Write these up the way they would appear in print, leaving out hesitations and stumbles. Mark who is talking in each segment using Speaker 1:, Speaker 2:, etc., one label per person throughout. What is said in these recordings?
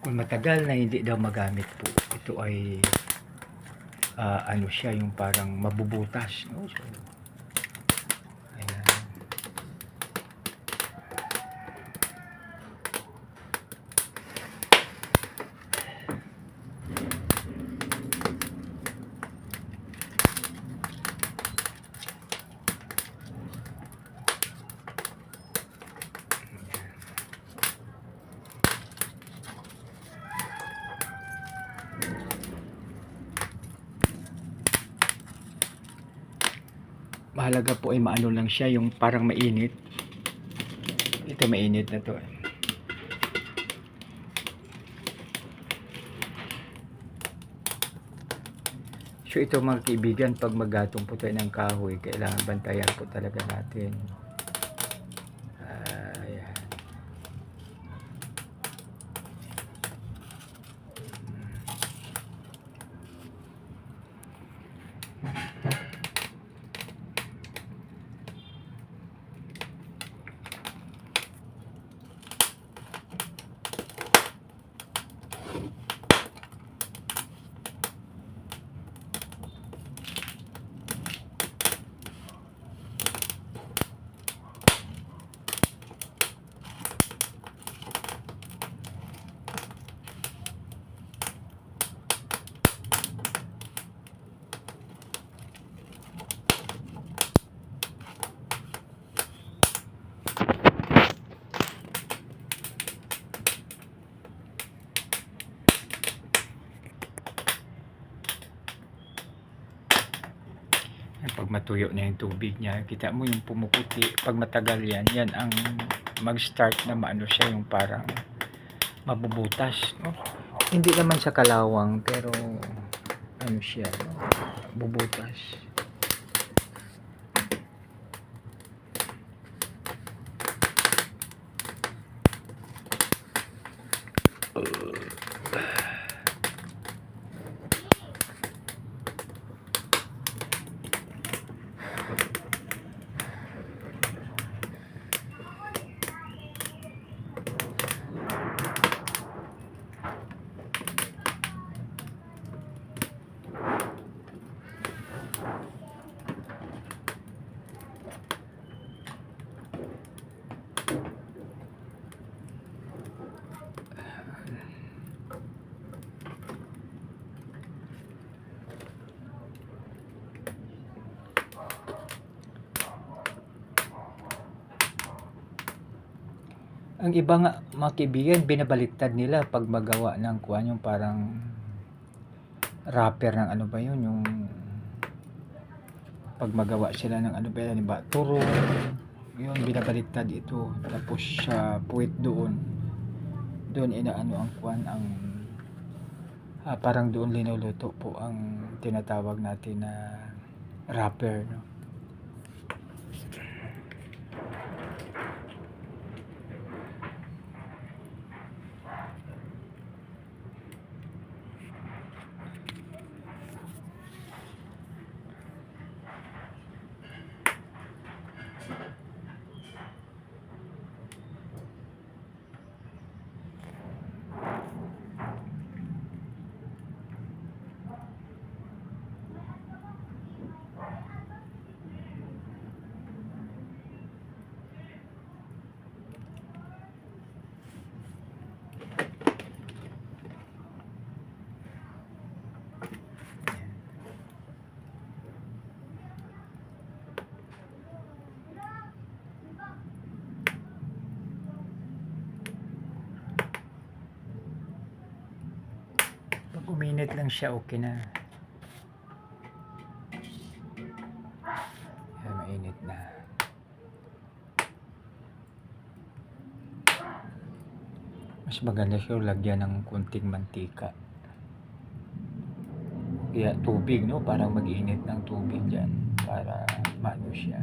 Speaker 1: Kung matagal na hindi daw magamit po, ito ay ano siya, yung parang mabubutas, no? So, ayan. Mahalaga po ay maano lang siya, yung parang mainit. Ito mainit na to. So ito mga kaibigan, pag maggatong po tayo ng kahoy, kailangan bantayan po talaga natin. Ayan. Pag matuyo na yung tubig niya, kita mo yung pumuputi. Pag matagal yan, yan ang mag-start na maano siya, yung parang mabubutas, no? Hindi naman sa kalawang, pero ano siya, no? Bubutas. Ang iba nga mga kaibigan, binabaliktad nila pag magawa ng kuwan, yung parang wrapper ng ano ba yun, yung pag magawa sila ng ano ba yan, diba? Turo, yun binabaliktad ito, tapos sa puwit doon inaano ang kuwan, ang parang doon linuluto po ang tinatawag natin na wrapper, no? Pag uminit lang siya, okay na. Yan, mainit na. Mas maganda siya lagyan ng kunting mantika. Kaya tubig, no? Parang mag-init ng tubig dyan para maano siya.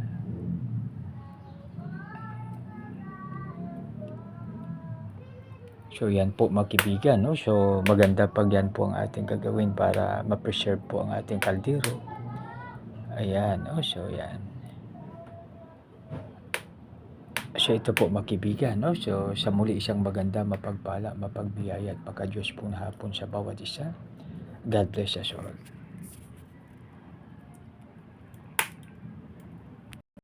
Speaker 1: So yan po mga kaibigan, no? So maganda pag yan po ang ating gagawin para ma-preserve po ang ating kaldero. Ayan, oh, so yan. So ito po mga kaibigan, no? So sa muli isang maganda, mapagpala, mapagbiyaya at pagka-Diyos po na hapon sa bawat isa. God bless us all.